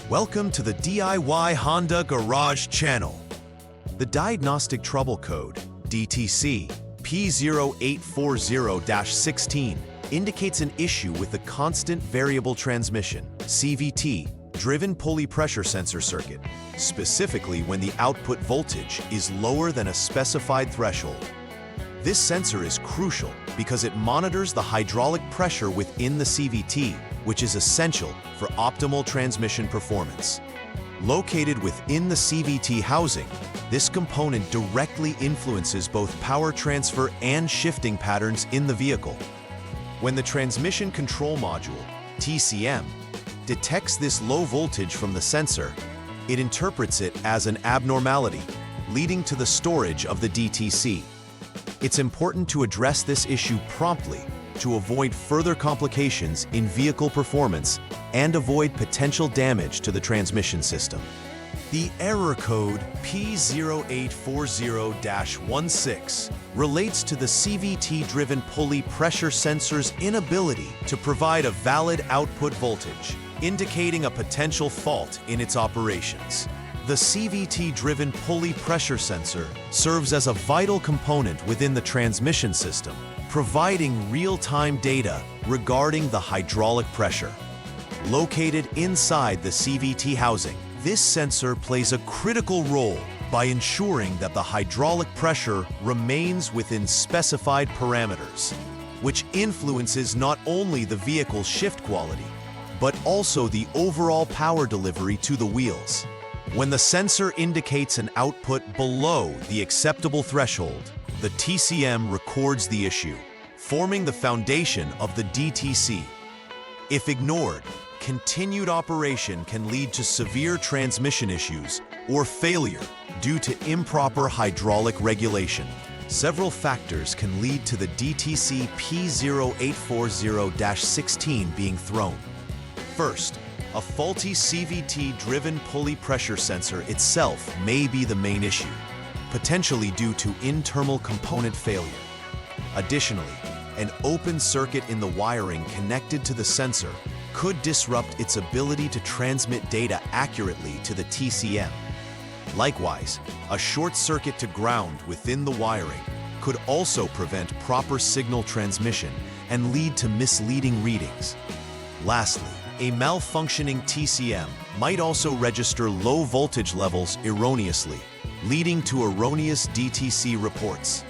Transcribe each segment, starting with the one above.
Welcome to the DIY Honda Garage channel. The diagnostic trouble code, DTC P0840-16, indicates an issue with the constant variable transmission, CVT, driven pulley pressure sensor circuit, specifically when the output voltage is lower than a specified threshold. This sensor is crucial because it monitors the hydraulic pressure within the CVT, which is essential for optimal transmission performance. Located within the CVT housing, this component directly influences both power transfer and shifting patterns in the vehicle. When the transmission control module, TCM, detects this low voltage from the sensor, it interprets it as an abnormality, leading to the storage of the DTC. It's important to address this issue promptly to avoid further complications in vehicle performance and avoid potential damage to the transmission system. The error code P0840-16 relates to the CVT-driven pulley pressure sensor's inability to provide a valid output voltage, indicating a potential fault in its operations. The CVT-driven pulley pressure sensor serves as a vital component within the transmission system, providing real-time data regarding the hydraulic pressure. Located inside the CVT housing, this sensor plays a critical role by ensuring that the hydraulic pressure remains within specified parameters, which influences not only the vehicle's shift quality, but also the overall power delivery to the wheels. When the sensor indicates an output below the acceptable threshold, the TCM records the issue, forming the foundation of the DTC. If ignored, continued operation can lead to severe transmission issues or failure due to improper hydraulic regulation. Several factors can lead to the DTC P0840-16 being thrown. First, a faulty CVT-driven pulley pressure sensor itself may be the main issue, potentially due to internal component failure. Additionally, an open circuit in the wiring connected to the sensor could disrupt its ability to transmit data accurately to the TCM. Likewise, a short circuit to ground within the wiring could also prevent proper signal transmission and lead to misleading readings. Lastly, a malfunctioning TCM might also register low voltage levels erroneously, leading to erroneous DTC reports.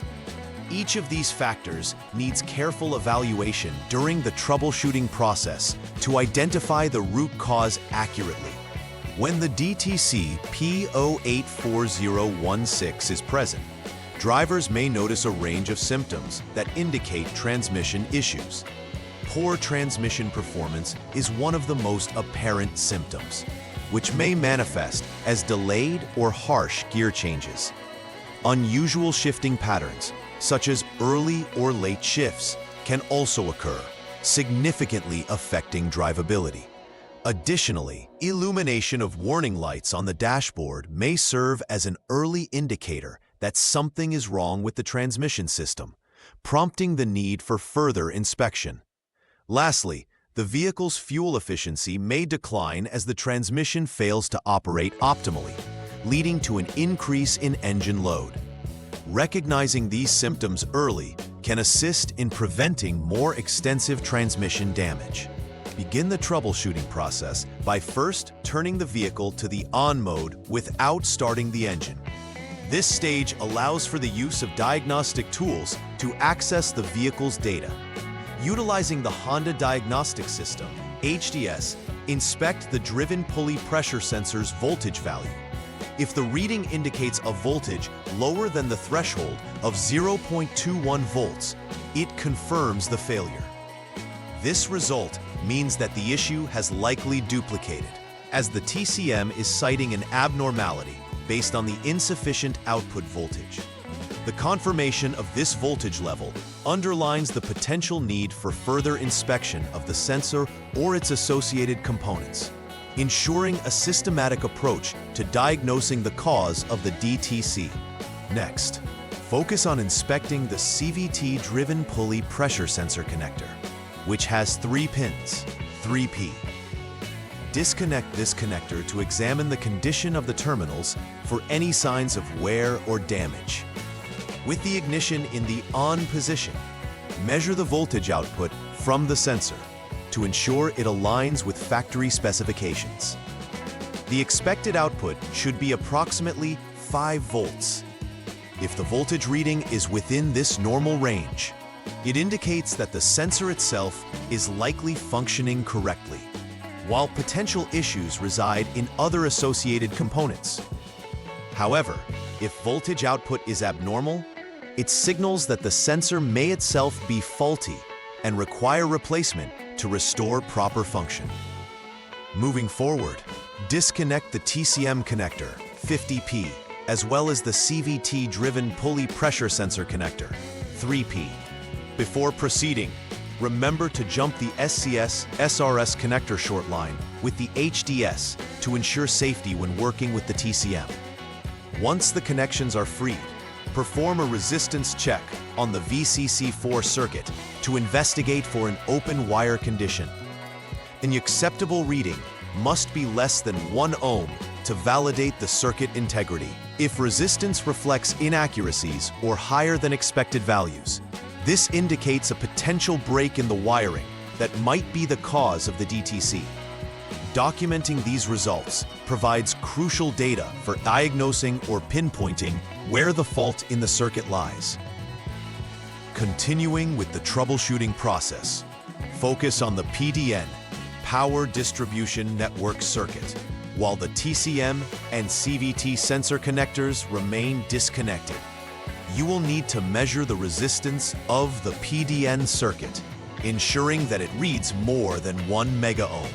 Each of these factors needs careful evaluation during the troubleshooting process to identify the root cause accurately. When the DTC P0840-16 is present, drivers may notice a range of symptoms that indicate transmission issues. Poor transmission performance is one of the most apparent symptoms, which may manifest as delayed or harsh gear changes. Unusual shifting patterns, such as early or late shifts, can also occur, significantly affecting drivability. Additionally, illumination of warning lights on the dashboard may serve as an early indicator that something is wrong with the transmission system, prompting the need for further inspection. Lastly, the vehicle's fuel efficiency may decline as the transmission fails to operate optimally, leading to an increase in engine load. Recognizing these symptoms early can assist in preventing more extensive transmission damage. Begin the troubleshooting process by first turning the vehicle to the on mode without starting the engine. This stage allows for the use of diagnostic tools to access the vehicle's data. Utilizing the Honda Diagnostic System, HDS, inspect the driven pulley pressure sensor's voltage value. If the reading indicates a voltage lower than the threshold of 0.21 volts, it confirms the failure. This result means that the issue has likely duplicated, as the TCM is citing an abnormality based on the insufficient output voltage. The confirmation of this voltage level underlines the potential need for further inspection of the sensor or its associated components, ensuring a systematic approach to diagnosing the cause of the DTC. Next, focus on inspecting the CVT-driven pulley pressure sensor connector, which has 3 pins, 3P. disconnect this connector to examine the condition of the terminals for any signs of wear or damage. With the ignition in the on position, measure the voltage output from the sensor to ensure it aligns with factory specifications. The expected output should be approximately 5 volts. If the voltage reading is within this normal range, it indicates that the sensor itself is likely functioning correctly, while potential issues reside in other associated components. However, if voltage output is abnormal, it signals that the sensor may itself be faulty and require replacement to restore proper function. Moving forward, disconnect the TCM connector, 50P, as well as the CVT-driven pulley pressure sensor connector, 3P. Before proceeding, remember to jump the SCS-SRS connector short line with the HDS to ensure safety when working with the TCM. Once the connections are freed, perform a resistance check on the VCC4 circuit to investigate for an open wire condition. An acceptable reading must be less than 1 ohm to validate the circuit integrity. If resistance reflects inaccuracies or higher than expected values, this indicates a potential break in the wiring that might be the cause of the DTC. Documenting these results provides crucial data for diagnosing or pinpointing where the fault in the circuit lies. Continuing with the troubleshooting process, focus on the PDN, Power Distribution Network circuit, while the TCM and CVT sensor connectors remain disconnected. You will need to measure the resistance of the PDN circuit, ensuring that it reads more than 1 mega-ohm.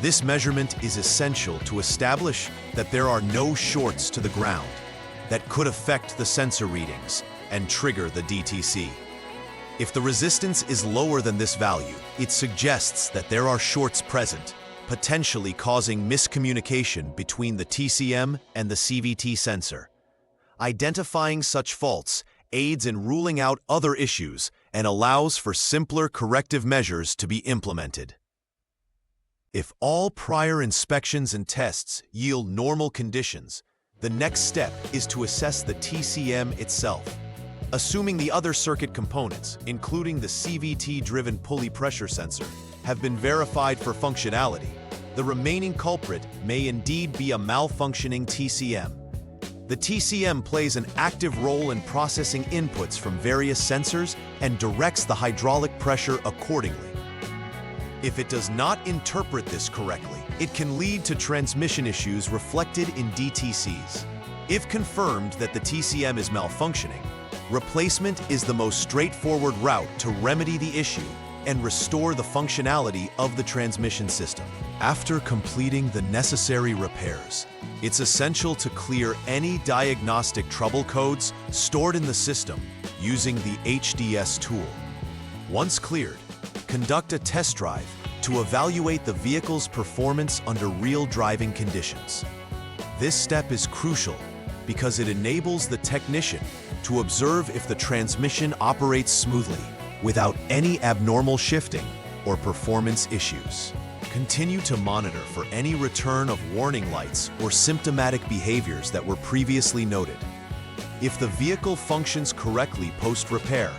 This measurement is essential to establish that there are no shorts to the ground that could affect the sensor readings and trigger the DTC. If the resistance is lower than this value, it suggests that there are shorts present, potentially causing miscommunication between the TCM and the CVT sensor. Identifying such faults aids in ruling out other issues and allows for simpler corrective measures to be implemented. If all prior inspections and tests yield normal conditions, the next step is to assess the TCM itself. Assuming the other circuit components, including the CVT-driven pulley pressure sensor, have been verified for functionality, the remaining culprit may indeed be a malfunctioning TCM. The TCM plays an active role in processing inputs from various sensors and directs the hydraulic pressure accordingly. If it does not interpret this correctly, it can lead to transmission issues reflected in DTCs. If confirmed that the TCM is malfunctioning, replacement is the most straightforward route to remedy the issue and restore the functionality of the transmission system. After completing the necessary repairs, it's essential to clear any diagnostic trouble codes stored in the system using the HDS tool. Once cleared, conduct a test drive to evaluate the vehicle's performance under real driving conditions. This step is crucial because it enables the technician to observe if the transmission operates smoothly without any abnormal shifting or performance issues. Continue to monitor for any return of warning lights or symptomatic behaviors that were previously noted. If the vehicle functions correctly post-repair,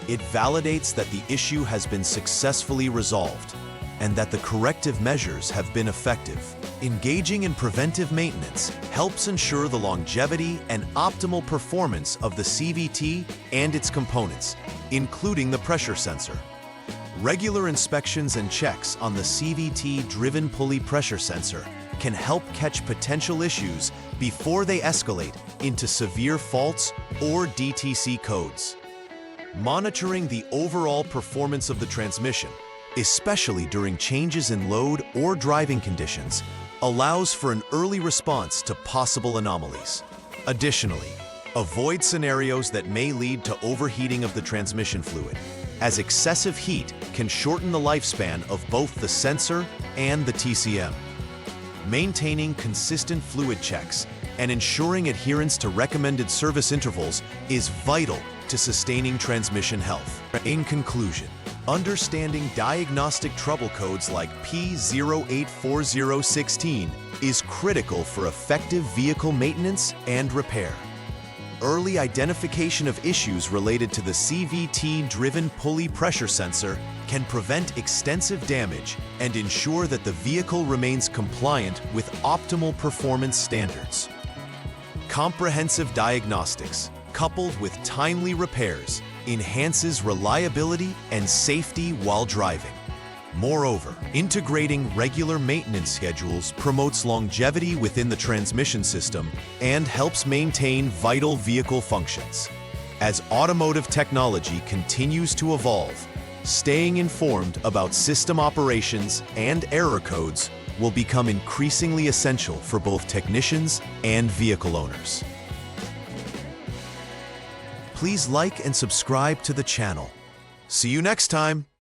it validates that the issue has been successfully resolved and that the corrective measures have been effective. Engaging in preventive maintenance helps ensure the longevity and optimal performance of the CVT and its components, including the pressure sensor. Regular inspections and checks on the CVT-driven pulley pressure sensor can help catch potential issues before they escalate into severe faults or DTC codes. Monitoring the overall performance of the transmission, especially during changes in load or driving conditions, allows for an early response to possible anomalies. Additionally, avoid scenarios that may lead to overheating of the transmission fluid, as excessive heat can shorten the lifespan of both the sensor and the TCM. Maintaining consistent fluid checks and ensuring adherence to recommended service intervals is vital to sustaining transmission health. In conclusion, Understanding diagnostic trouble codes like P0840-16 is critical for effective vehicle maintenance and repair. Early identification of issues related to the CVT-driven pulley pressure sensor can prevent extensive damage and ensure that the vehicle remains compliant with optimal performance standards. Comprehensive diagnostics, coupled with timely repairs, enhances reliability and safety while driving. Moreover, integrating regular maintenance schedules promotes longevity within the transmission system and helps maintain vital vehicle functions. As automotive technology continues to evolve, staying informed about system operations and error codes will become increasingly essential for both technicians and vehicle owners. Please like and subscribe to the channel. See you next time!